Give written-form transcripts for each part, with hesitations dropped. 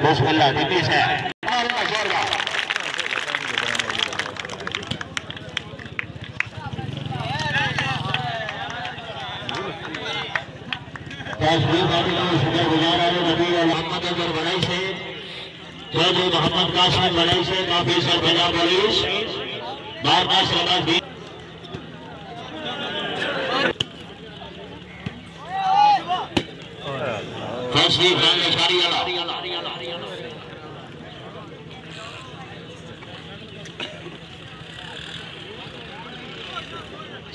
बिस्मिल्लाह नीति से शुक्रगुजार मोहम्मद अजहर बड़ाई से चौधरी मोहम्मद कासिम बड़ाई से काफी सर पंजाब पुलिस बार-बार शहबाज भी फैसली खान अशारी वाला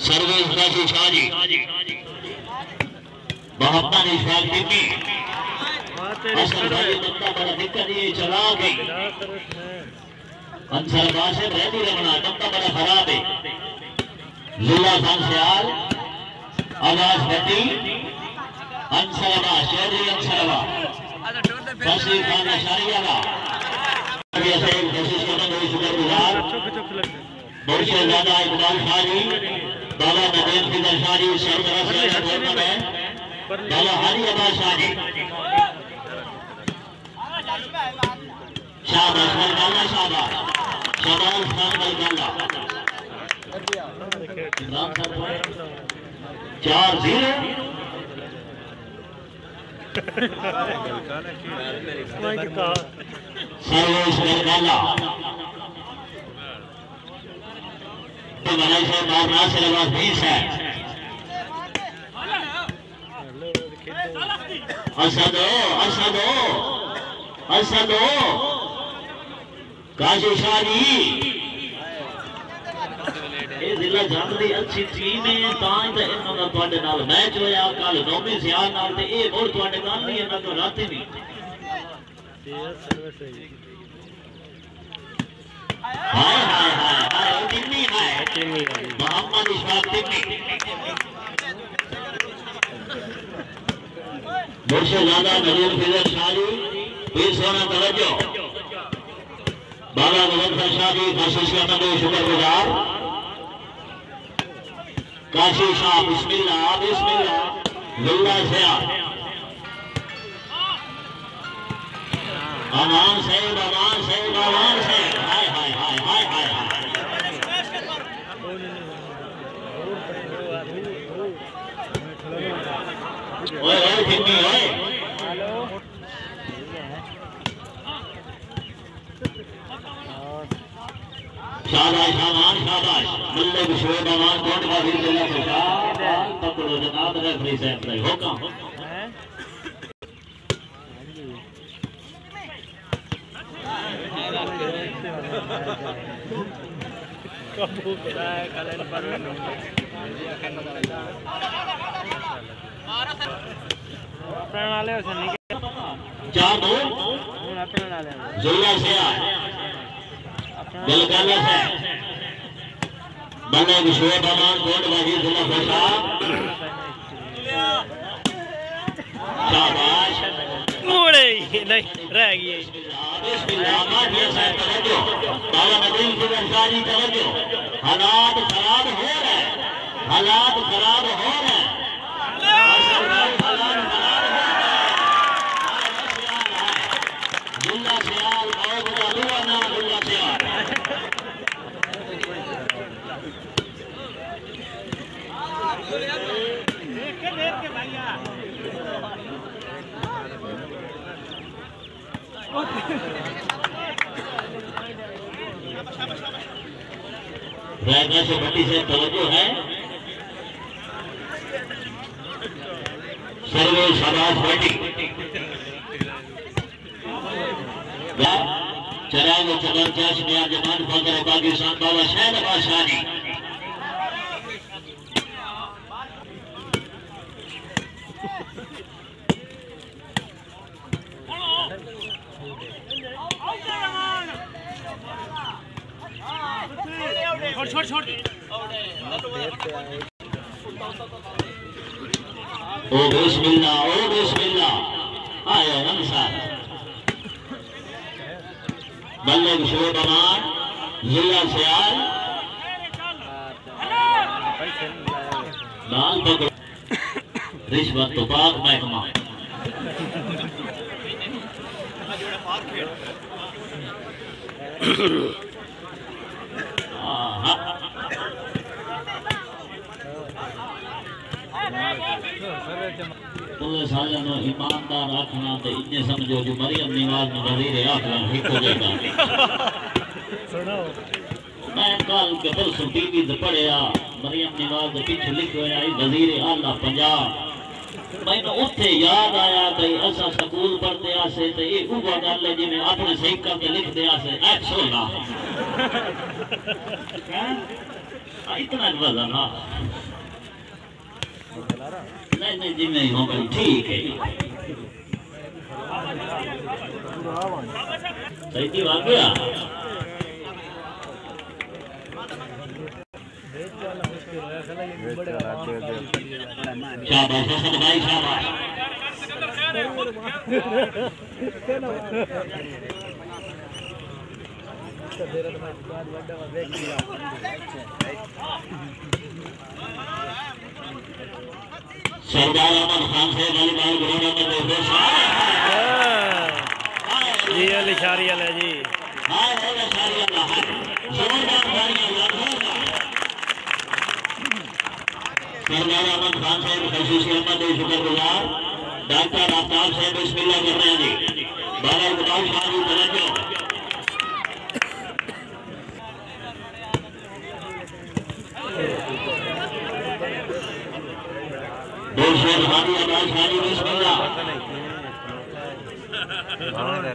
सर्वेश काशी शाहजी मोहम्मद इशफाक टिप्पी असल भाई बंदा बड़ा दिक्कत ये चला गई अंसर बासिर रेडी रमना बंदा बड़ा खराब है जिला खान सियाल आवाज भट्टी अंसरवा शेरी अंसरवा फैसली खान अशारियाला ये से कोशिश करना कोई शुक्रगुजार बहुत से ज्यादा इकबाल शाहजी बाबा नदीम फिदर शाहजी सरदार से बोलना है बाबा हरी अब्बास शाहजी शाबाश बलगाला शाबाश शबाज खान बलगाला 4-0 सर्वेश बलगाला तो बनाई से मारना से लगा 20 है असदो काशी शाहजी ये जिला जंग दी अच्छी टीम है तां ते इन्हां दा तुहाडे नाल मैच होया कल नौवीं सियाल नाल ते ए मोर तुहाडे नाल नहीं इन्हां तो राती नहीं हाय हाय हाय हाय टिम्मी है मोहम्मद इशफाक टिम्मी मुर्शिद ज्यादा नजूर फिजर शाहजी पीर सोना तवज्जो बाबा मुजफ्फर शाहजी कोशिश करना कोई शुक्रगुजार काशी शाह बिस्मिल्लाह बिस्मिल्लाह लुल्ला से अमान से हाय हाय हाय हाय हाय ओए ओए टिम्मी ओए शाबाश शाबाश शाबाश मल्लिक शोएब अमान कोट का वीर जिला से शाबाश पकड़ो जनाब रेफरी साहब भाई हुक्म कबू करा है कलन पर अपना नाले उसे नहीं 4-2 अपना नाले जिला से बलगाला से बने शोएब अमान कोट वाजी जिला फसा शाबाश मोड़े नहीं रह गई बिस्मिल्लाह माफिया साहब तवज्जो बाबा नदीम फिदर शाहजी तवज्जो हालात खराब हो रहे हालात खराब हो रहे जिला सियाल बहुत बड़ा दुआ नाम जिला सियाल रायगढ़ से भट्टी से तवज्जो है सर्वेश शाबाश भट्टी चराग चबरचाश में जमान फकर पाकिस्तान बाबा शहर अब्बास शाहजी ओ बिस्मिल्लाह आया अंसार बल्ले शोर अमान जिला सियाल लाल पकड़ रिश्वत तो पाक महकमा ईमानदार आखना तो इतने समझो जो मरियम निवाज में वजीर आखना हिक हो जाएगा। मैं कल के परसों टीवी से पढ़िया मरियम निवाज के पीछे लिखे हुए वजीर आला पंजाब मैंने उत्थे याद आया भाई असा स्कूल पढ़ते आसे तो ये उवा गल है जिवें अपने सहीका ते लिखते आसे एक्सोला इतना वजन हां नहीं जी मैं हो भाई ठीक है सही थी बात गया शाबाश हसन भाई शाबाश सरदार अहमद खान से वॉलीबॉल ग्राउंड में देखो जी अली शारिया है जी हां अली शारिया जोरदार शारिया सरदार अहमद खान साहब खसूसी अहमद के शुक्रगुजार डॉक्टर आफ्ताब साहब बिस्मिल्लाह कर रहे हैं जी बाला गुलाम शाह जी तवज्जो दोषर हादी आवाज हादी बिस्मिल्लाह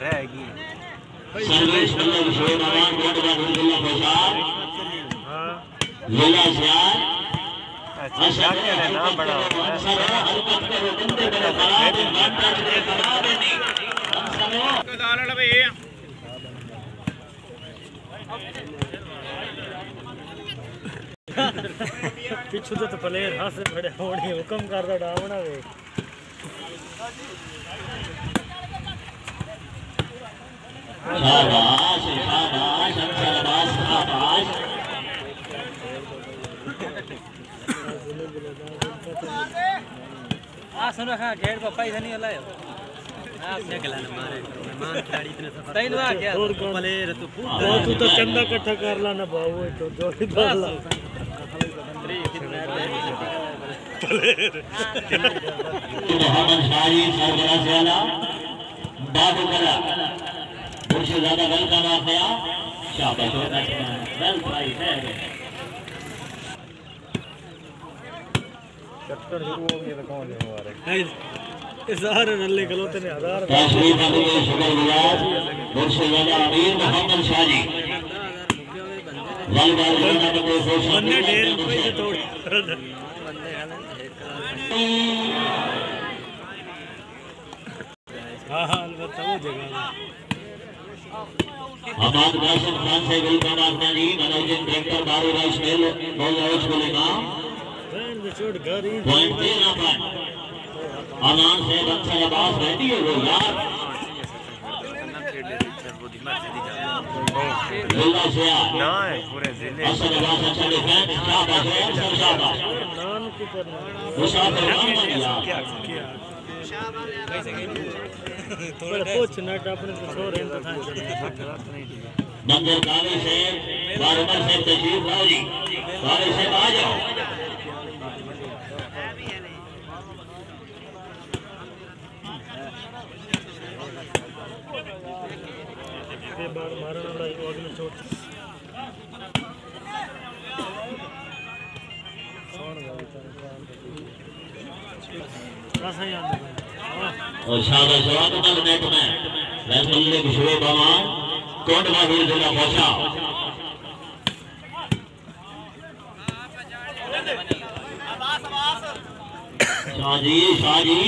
रहेगी सर्वेश मतलब शोएब अमान कोटवा अब्दुल्लाह फसाद जिला सियाल अच्छा क्या है नाम बड़ा अंसर हरकत करो बंदे बड़े खराब है घंटा दे खराब है नहीं अंसर दाल वाला भाई पिछू तो प्लेयर हाथ से बड़े होने हुक्म करदा डावना वे शाबाश शाबाश शाबाश शाबाश सुनो हां गेट पर पैसा नहीं होला आपने गलाना मारे मेहमान खिलाड़ी इतने सफर तैन वा क्या प्लेयर तू तो चंदा इकट्ठा कर ला ना बाबू तो जोड़ी डाल ला मोहम्मद शाही सरबरा सेला बाबू कला मुझे ज्यादा वेल का वाकया शाबाश वेल ट्राई है चक्कर शुरू हो गया तो कौन है हमारे इज़हार नल्ले गलोते ने हजार तशरीफ अली के शुक्रगुजार मुझे ज्यादा अमीर मोहम्मद शाही वेल वेल करना तो कोई बंदे ढेर पैसे तोड़ हाँ हाँ अलबत्ता वो जगह हमाद कासिम खान से वेलकम आपने जी मैनेजिंग डायरेक्टर बारू राइस मिल बहुत बोलेगा छोड़ घर ही पॉइंट देना पर अमान से अच्छा आवाज रहती है वो यार जिला से ना है पूरे जिले असल आवाज अच्छा डिफेंस शाबाश है शाबाश नाम की करना मुसाफिर नाम दिया थोड़ा पूछ नट अपने को छोड़ रहे हैं मंदिर काली से बारमर से तशरीफ लाओ जी काली से आ जाओ के बार मारने वाला एक अगले चोट और शाबाश स्वागत है नेट में रसमल्ले शोएब अमान कोटवा जिला पहुंचा शाहजी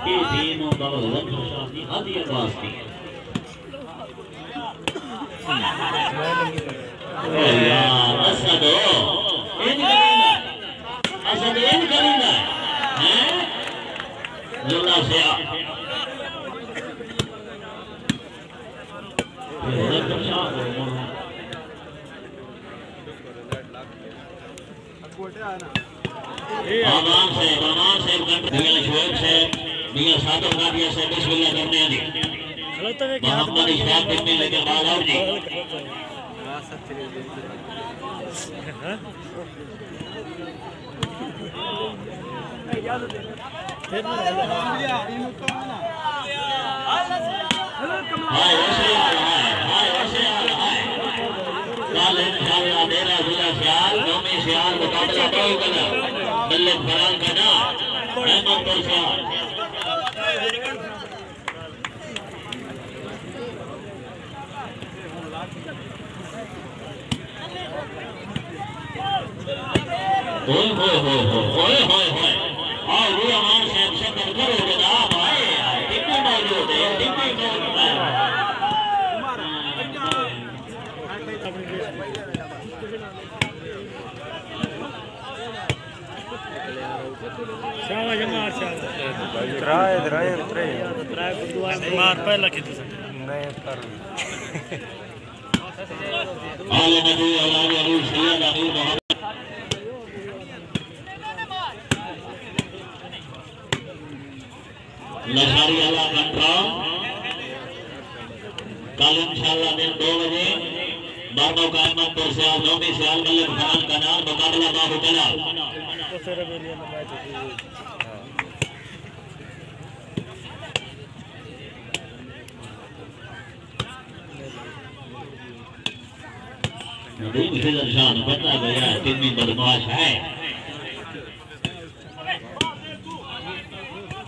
ये तीनों बाबा लंबा शादी आदि आवाज की यार असद इन करीना हैं लुल्ला से आवाम से मियां शोएब से मियां सादर गादिया से बिस्मिल्लाह करने दी मोहम्मद इशफाक बिन लगे बालाव जी हाय वैसे कल इंशाअल्लाह मेरा जिला सियाल नौमी सियाल मुकाबला बहु कला मल्लिक फरान का नाम अहमदपुर सियाल ओए होए होए होए होए होए और वो हमारे साहब से करो जनाब आए कितने मौजूद है कितने मौजूद है शाबाश मार शाबाश त्राय दुआ मार पहला कितने नहीं कर आले नबी औलाद अबू सैयद अबू मोहम्मद लशारी अल्लाह कंट्रोल कल इंशाअल्लाह दिन 2 बजे बाबा का अहमदपुर से नौमी सियाल मल्लिक फरान का नाम मुकाबला बाहु चला मुझे दर्शान पता गया कितनी बदमाश है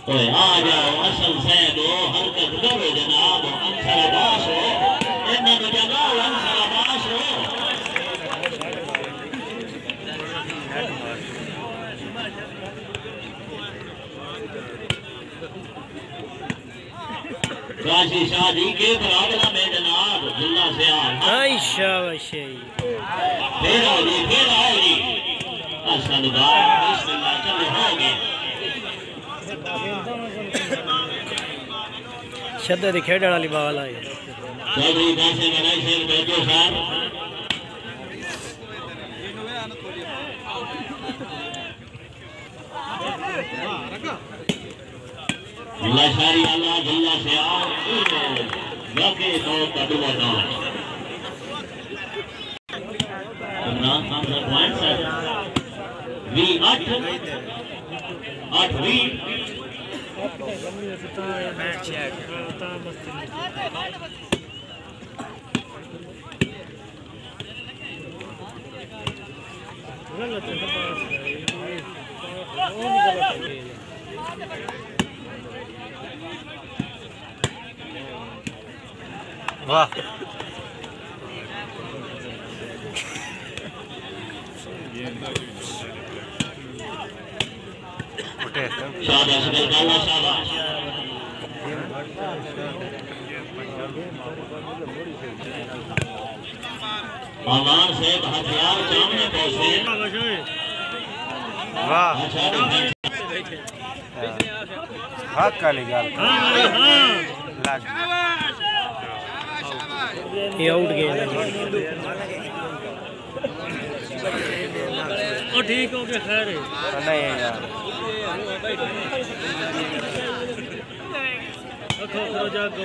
तो आ जाओ असल से दो हरकत करो जनाब अंसर अब्बास हो इन्हें तो जगाओ अंसर अब्बास हो काशी शादी के मुकाबला में जनाब जिला से आयशा वशे फिर आओ जी असल बात बिस्मिल्लाह चलो हो गए शद्दे दी खेड़ वाली बावला है चौधरी कासिम बनाई से बैठो साहब लशारी अल्लाह जिला से आओ लगे तो कदुआ नाच इमरान खान का पॉइंट है वी 8 वी वाह शाबाश बिल्कुल शाबाश अमान से हथियार सामने पहुंचे वाह हक वाली गल ये आउट गए ओ ठीक हो गया खैर नहीं यार रखो जागो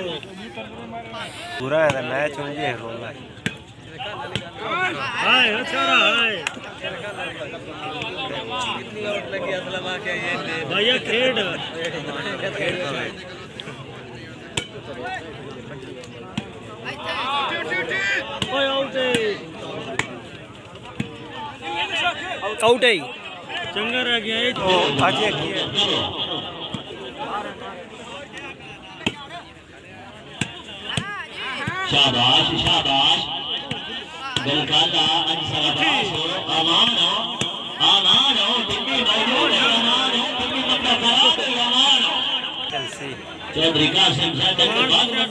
पूरा है मैच हो जे रोला हाय छोरा हाय भैया खेड ओए आउट है चंगा रह गया ये आज शाबाश शाबाश बिल्कुल अंसर अब्बास हो अमान हो टिक्की मौजूद है अमान हो टिक्की मतलब खराब है अमान हो सी चौधरी कासिम साहब के बाद में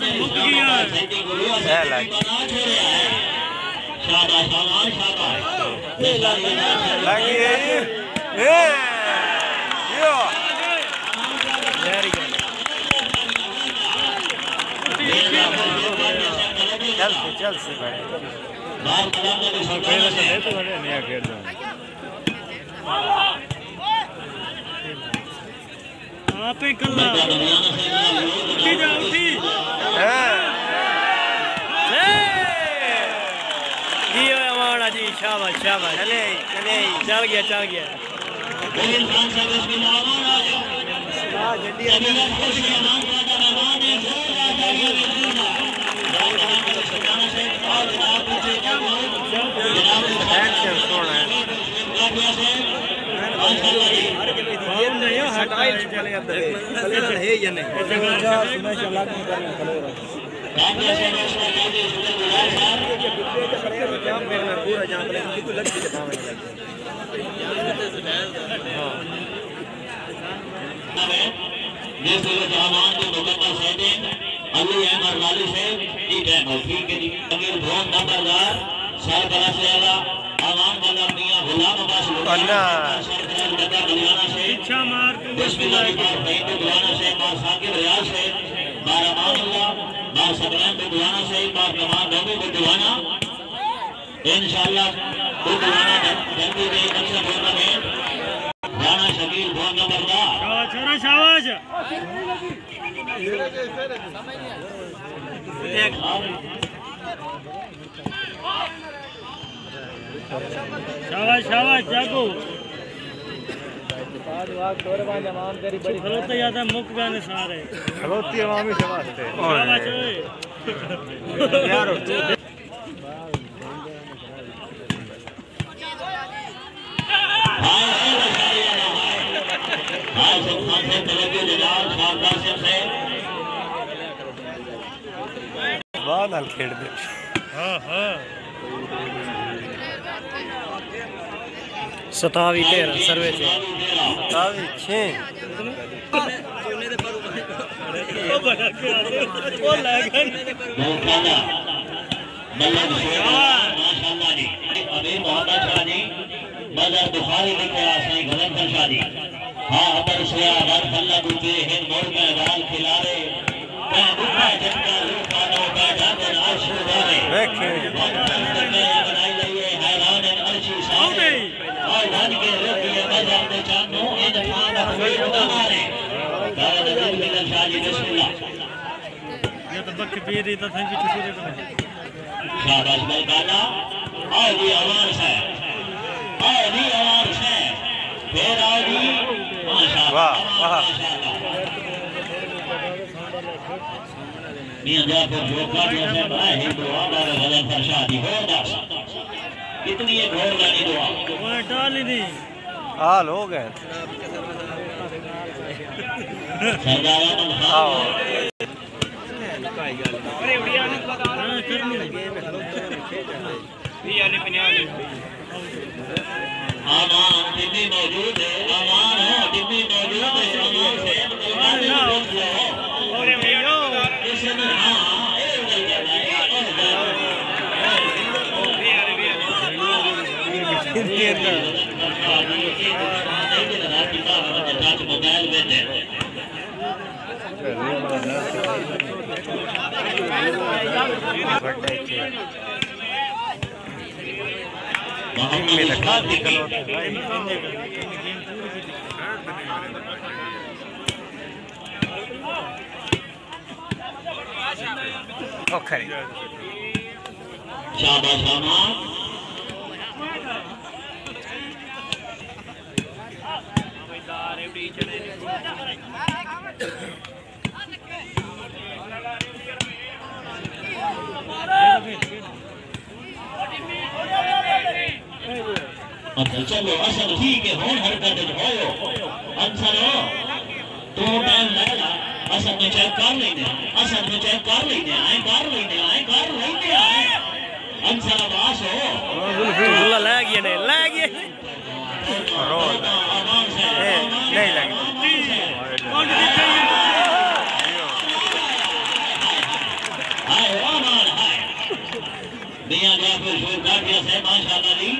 सेटिंग को हुआ है बना छोड़ा है। शाबाश शाबाश शाबाश लगी ए यो वेरी गुड चल से बड़े बाहर कलाम में सरकार से तो नया खेल दो आप ही कल्ला उठी जा उठी जी हमारा जी शाबाश शाबाश चले चले चल गया गोविंद खान साहब इसमें मेहमान आ जाओ जल्दी अभी हम खुश के नाम का मेहमान है सरकार से और जनाब पूछे जनाब हैंड से छोड़ना है नहीं हटाई चले अंदर है या नहीं सुना चला नहीं करना पूरा जहां पर कितु लग के पावे देश के जवान के मुकद्दर सैनिक अली अहमद वाली से ठीक है ठीक है जी अमीर भवन नंबरदार सरबराह से आला आवाम वाला मियां गुलाम अब्बास अन्ना सरकार बता बलियाना से इच्छा मार बिस्मिल्लाह की बात कहीं तो दुआना से मां साकिब रियाज से मां अमानुल्लाह मां सबरान को दुआना से मां कमाल लोगों को दुआना इंशाअल्लाह को दुआना जल्दी में अक्सर होना है राणा शकील भवन नंबरदार शाबाश शाबाश शाबाश जागो खलोते ज्यादा मुख गाने सारे खलोती अवामी समझते शाबाश यार बाद हल खेड़ दे हां हां 27 13 सर्वे से 27 6 वो लगा माशाल्लाह जी अभी मोहम्मद शाह जी मदर बुखारी लेके आ सही गलत शाह जी हां अबर से आवाज अल्लाह दूते हैं मोड़ में वाल खिलारे मैं दुखा झटका लूटा नो बैठा के नाश उड़ारे देखे बनाई लई हैरान अर्शी सामने और वन के रुपये मजर में चानो इन खान कोई उतारे दादा दिल में शाह जी बिस्मिल्लाह ये तो बक पीरी तो थी छुटे को शाबाश मौलाना आओ जी आवाज है फिर आओ जी माशाल्लाह वाह वाह मियां जाफर जोका जैसे बड़ा ही दुआ वाला गजल पर शादी हो दस कितनी एक घोर वाली दुआ वो डाल ही नहीं हाल हो गए सरदार अहमद खान आओ आमान टिम्मी मौजूद है आमान हो टिम्मी मौजूद है आमान से अरे भैया इसमें हां मोबाइल में में लगा निकलो ओके शाबाश आमान चलो असल ठीक है होन हरकत होयो अंसर हो तो टाइम लगेगा असल में चेक कर लेने आए अंसर आवाज हो गुल्ला लग गया नहीं लगी माशाअल्लाह जी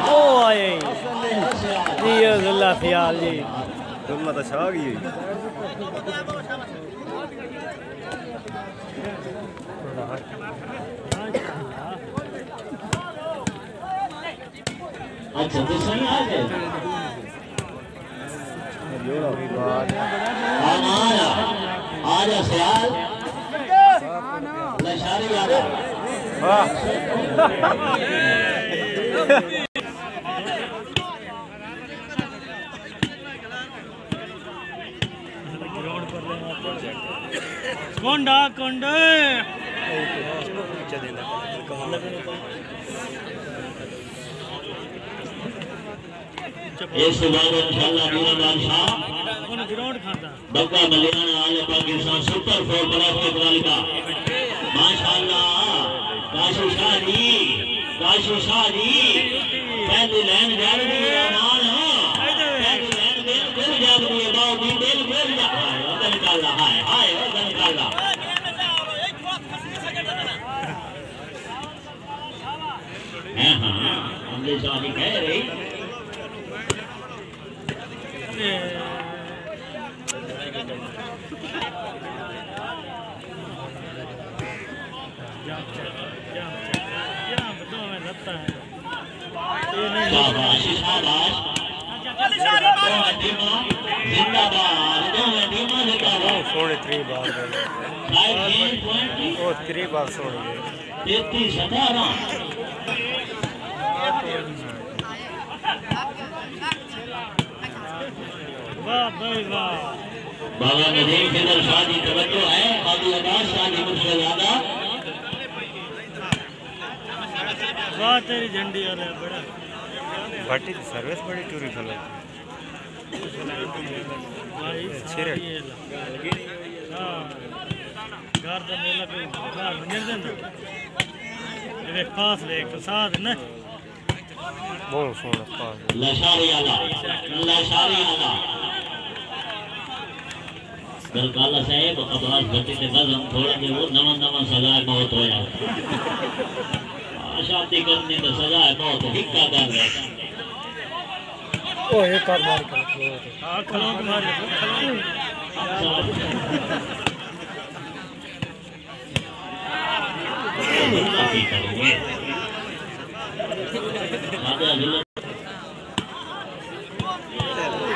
ओ आए जी अल्लाह ख्याल जी दुल्ला तो छा गई अच्छा तो सही आ गए आजा सयाल लशारी आजा कोंडा कोंडे इस बार इंशाल्लाह मीरा बादशाह ग्राउंड खाता बक्का मलियाना आले पाकिस्तान सुपर 4 प्लस के मुकाबला माशाअल्लाह काशी शाह जी पहली लाइन जा रही है मान पहली लाइन बिल्कुल जा रही है बाऊ जी बिल्कुल जा उधर निकाल रहा है हाय उधर निकाल रहा है हां हमने शादी कह रही सोने 3 बार वो 3 बार सोने 33-17 वाह भाई वाह बाबा नजीम फिदर शादी तवज्जो है बाबू अब्बास शादी मुझसे ज्यादा वाह तेरी झंडी वाले बड़ा भट्टी सर्विस बड़ी टूरी फलो भाई छिरे हां घर दा मेला कोई बाहर मंजर देंदा ये पास देख साथ न बहुत सोना पास लशारी आला गलकाला साहब अब्बास भट्टी ते गजम थोड़ा जे वो नवा सजा मौत होया शादी करने तो सजा मौत हिक्का कर ले ओ ये कर मार कर हां खलो मार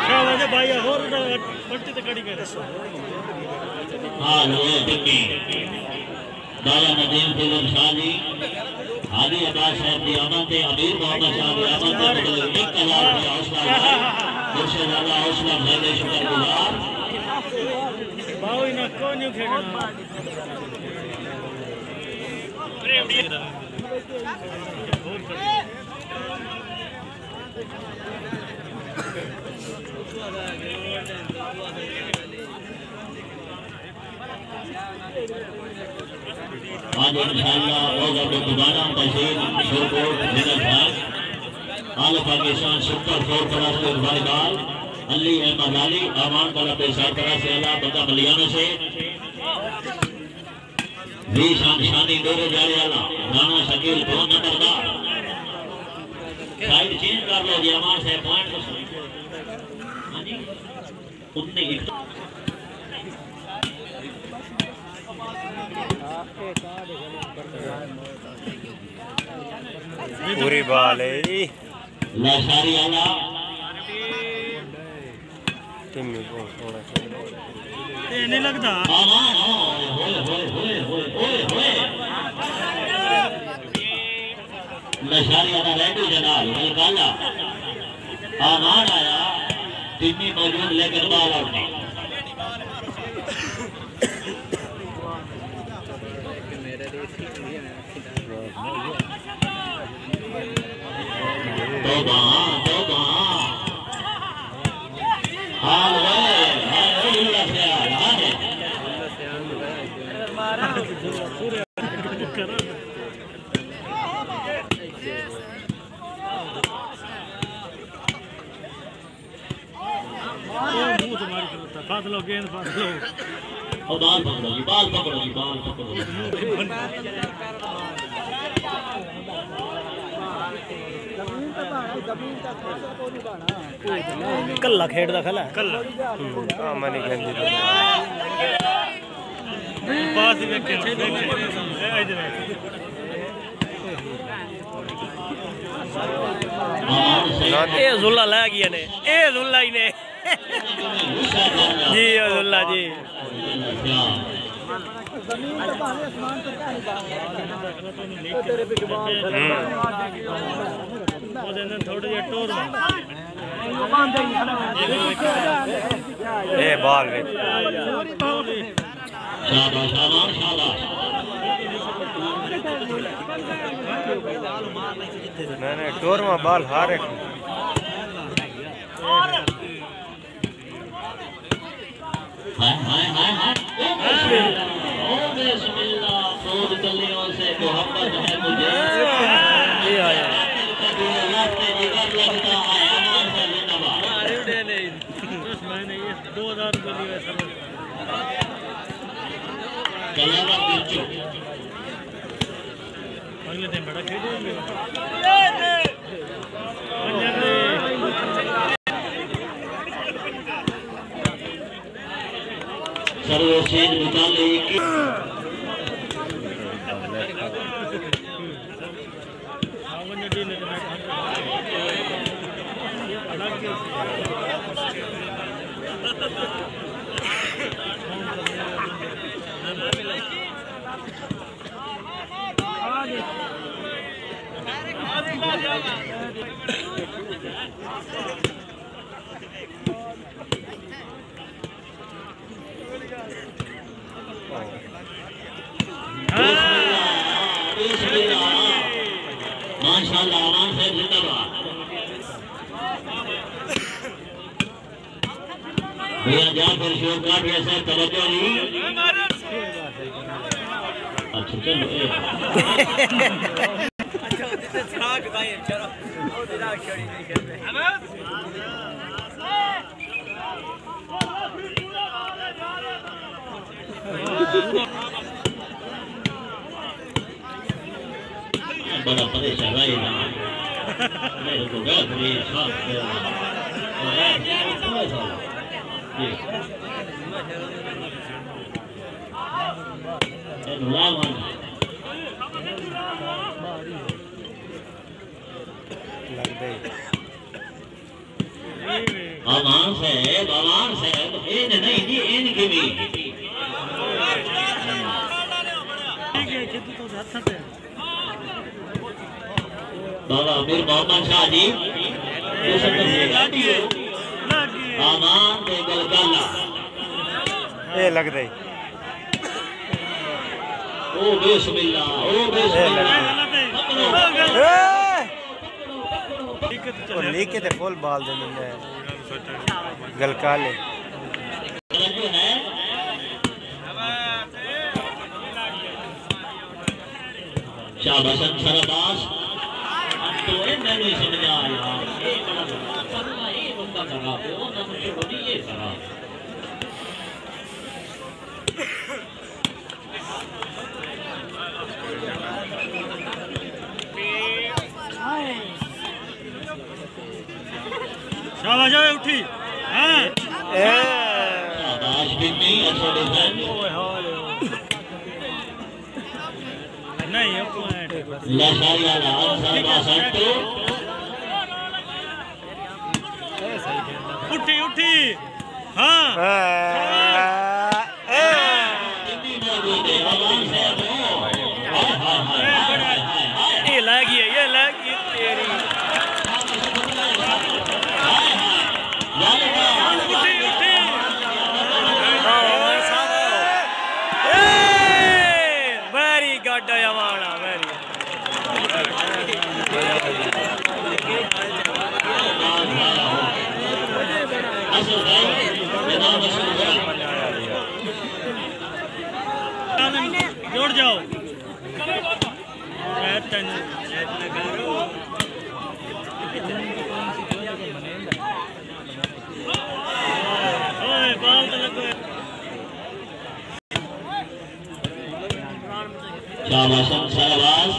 शाबाश भाई और पट्टी ते कड़ी कर हां वो टिक्की बाबा नदीम फिदर शाह जी हादी अब्बास साहब की आमद ते अमीर मोहम्मद शाह की आमद ते बदले 1000 रुपया हौसला है मुझसे ज्यादा हौसला भाई शुक्रगुजार बाऊ इना को नहीं खेलना आज इंशाअल्लाह होगा तो दोबारा तहसील शोरकोट जिला खास आल पाकिस्तान सुपर 4 प्लस के वॉलीबॉल अली अहमद अली अमान कला पे सरकरा से अल्लाह बंदा मलियाना से भी शानी दोरे जारे वाला राणा शकील कौन नंबर दा साइड चेंज कर लो जी अमान से पॉइंट हां जी उतने एक पूरी बाल है लशारी आला टिम्मी को थोड़ा ये नहीं लगता आमान होए लशारी आला रेडी जनाब गलकाला आमान आया टिम्मी मौजूद लेकर बाल आउट तुम्हारी फास लो गेंद फास लो और बाल पकड़ो जी बाल पकड़ो जी बाल पकड़ो कल्ला खेड़दा खला कल्ला हां मनी गंदी पास वेखे ए जुल्ला ला गया ने ए जुल्ला ही ने जी जुल्ला जी थोड़े जे टोर ए बॉल में शाबाश शाबाश शाबाश नहीं टोर में बॉल हारे हाय हाय हाय हाय ओ बिस्मिल्लाह फौज गलियों से मोहब्बत है मुझे ये आया लगता है अमान से जिंदाबाद अरे उड़े नहीं मैंने ये 2000 गली वैसा कलावा बिल्चो अगले दिन बड़ा खेलेंगे सर्वश्रेष्ठ निकाले एक माशाल्लाह अमान साहब जिंदाबाद भैया जाफर शोकाट वैसे तवज्जो नहीं अच्छा चलो बड़ा परेशान है ना मेरे को गया थोड़ी साफ अमान से इन नहीं जी इनकी भी बाबा अमीर मोहम्मद शाह जी अमान दे गलगला ए लग दे ओ बिस्मिल्लाह लेके ते फुल बॉल दे मिल जाए गलकाले शाबाश सरबाज तो नहीं समझा यार ये बंदा करा वो ना मुझे बड़ी ये करा शाबाश उठी हां शाबाश बिन्नी अच्छा डिफेंस नहीं पॉइंट लशारिया लाल साहब संतो उठी उठी हां कितनी मौजूद है अमान साहब ये लगी है ये लगी तेरी उठी उठी वेरी गुड यमाना वेरी जोड़ जाओ शाबाश सरवास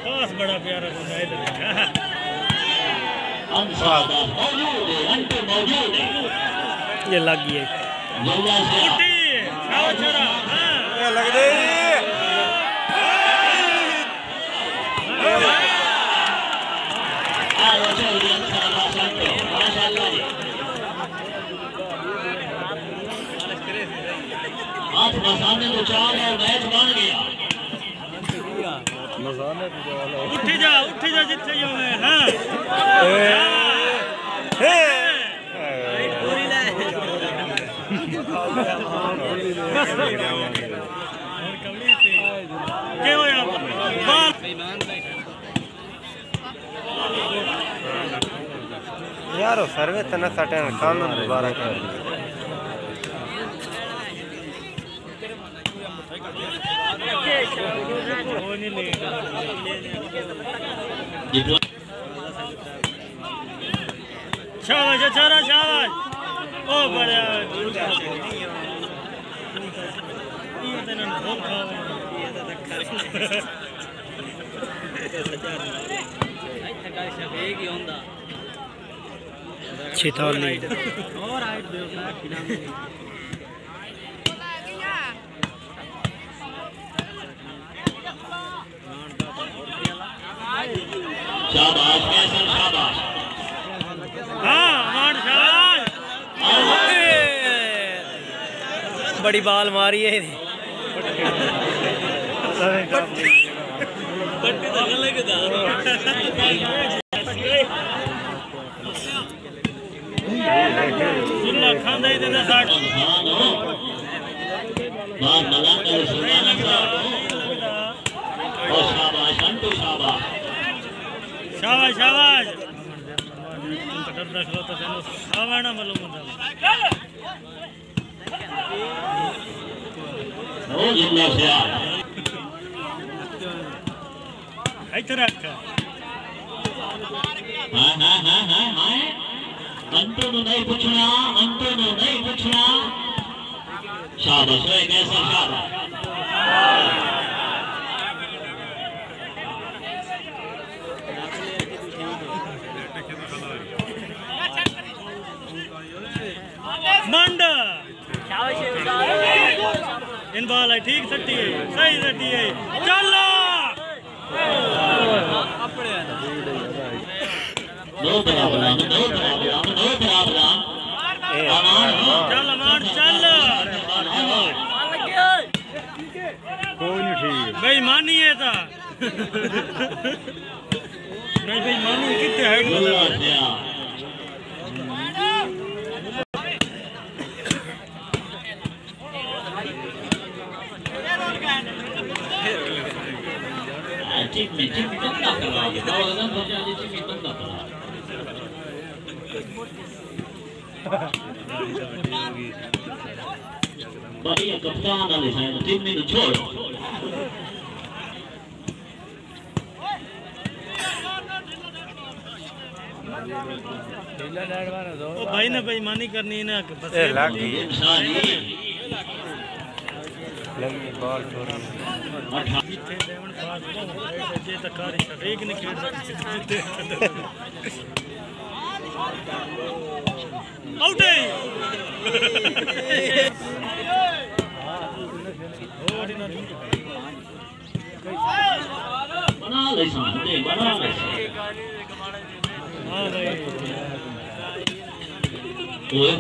बस बड़ा प्यारा सुनाई दे अंसादा मौजूद है अंटे मौजूद है ये लग गई जुल्ला से उठी शाबाश छोरा ये लग दे आयो चल सरवास अंटे माशाअल्लाह जी हाथ मसाने तो चाल और मैच बन गया उठी जा जिथे यूं है हां पूरी ले कवड़ी से के होया बाल यारो सर्वे तना सटे कानून दोबारा कर शाबाश छोरा शाबाश ओ बढ़िया ये तेन खूब खावा ये तो कर एक ही होंदा छिताली और हाइट दे शाबाश कैसर शाबाश हां मान शाबाश बड़ी बाल मारी है पट्टी तो अलग था सुनला खांदा ही देना साठ बात मलाक कर सुना और शाबाश अंटू शाबाश शाबाश शाबाश डर रख लो तो तेन खावाना मालूम होता ओ जिंदा से आ इधर रख हां अंटू नु नहीं पूछना शाबाश है कैसा शाबाश मंड इन बॉल है ठीक सट्टी है सही सट्टी है चलो नो बराबर चल अमान चल कोई नहीं ठीक बेईमानी है था नहीं बेईमानी कितने हाइट बता Tim tanda kala. Kalau kan terjadi tim tanda kala. Bagi yang kapten dari saya tim ini jol. ओ भाई ने बेईमानी करनी है ना बस ए लग गई Insani. लगी बॉल छोड़ी पीछे लेवन पास जे तकारी एक नहीं खेल सकते आउट है बना ले सामने बना ले हां भाई ओए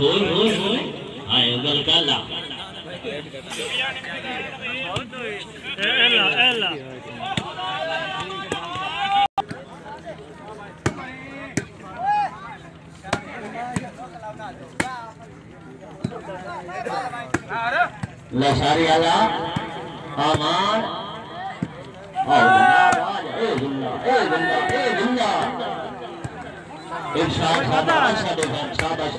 आयो गल काला एला लशारी आला अमान इरशाद शाबाश शाबाश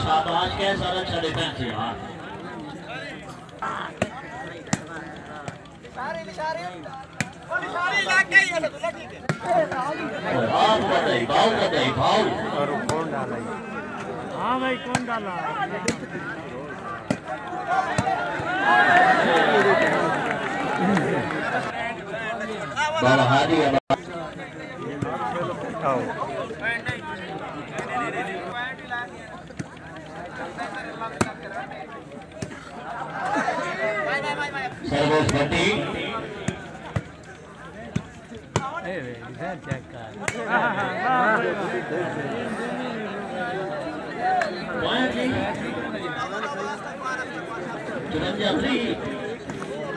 शाबाश कैसा अच्छा डिफेंस यार और कौन डाला ये? हाँ भाई कौन डाला? बाबा हादी आओ सर्वोस भट्टी चेक कर।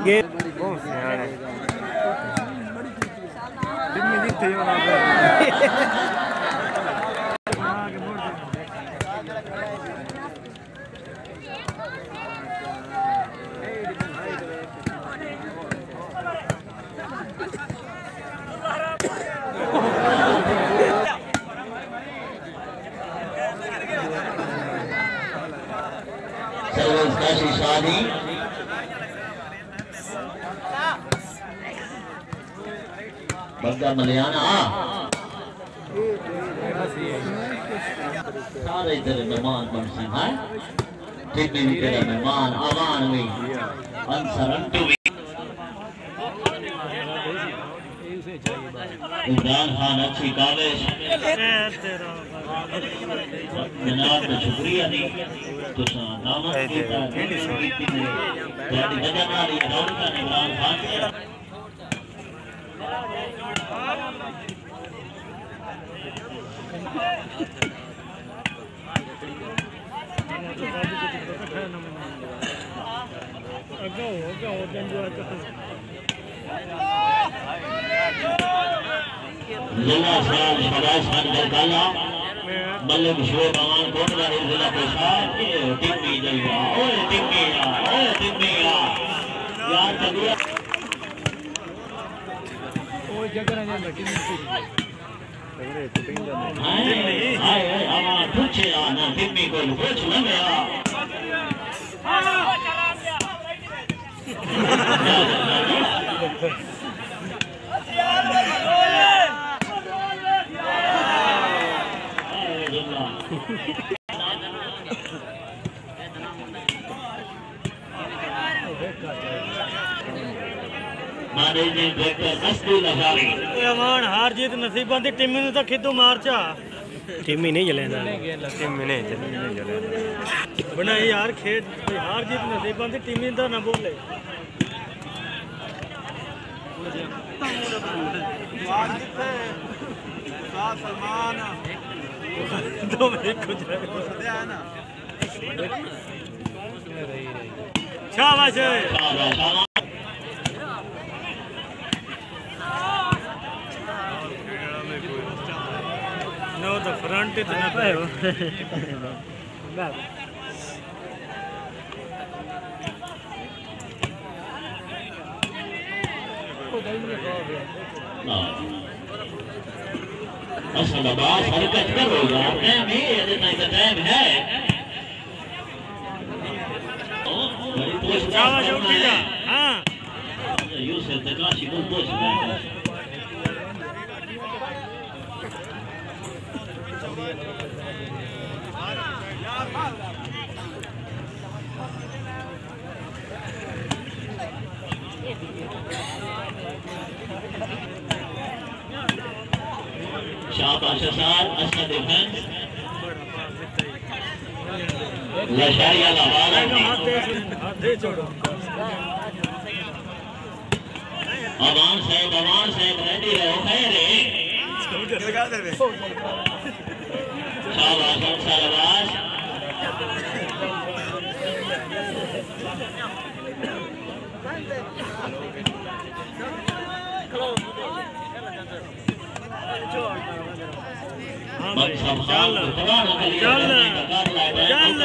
ये कौन से आने? दिन में दिखते हो ना सर्वोस काशी शादी बग्गा मलियाना सारे तेरे मेहमान बन हैं टिप्पी भी तेरे मेहमान आवान भी अंसरंटू भी इमरान खान अच्छी काविश जनाब का शुक्रिया नहीं तो नामत कीता वजह नाल रौनक इमरान खान जिला साल शबाज खान गलगाला मल्लिक शोएब अमान कोटवाली जिला प्रशासन टिप्पी जलवा ओए टिप्पी यार तबियत वो जगह ना टिप्पी हाय अमान पूछे ना टिप्पी को पूछ ना गया मैनेजिंग डायरेक्टर मस्तूल अजारी अमान हार जीत नसीबां दी टीम नूं तां खिद्दू मार चा टीम ही नहीं जलेंदा टीम में नहीं चले बना यार खेड हार जीत नसीबां दी टीम दा ना बोले सलमान दो मिनट कुछ शाबाश नो द फ्रंट इतना पे असल बात हरकत करो यार टाइम है इतना ही टाइम है बड़ी पोस्ट शाबाश उठी जा हां यूसुफ तकाशी को पोस्ट बैठा शाबाश सर अच्छा डिफेंस लशारिया लवाला हाथ दे छोड़ो अमान साहब रेडी रहो खैर शाबाश शाबाश चल चल चल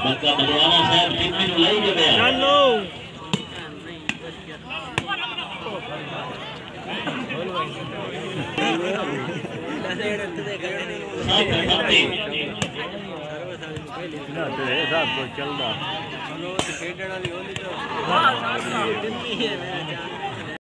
बल्कि मधुवाना साहब टीम में लाई के गया चलो ना तेरे साथ तो चलदा चलो तो खेडण वाली होली तो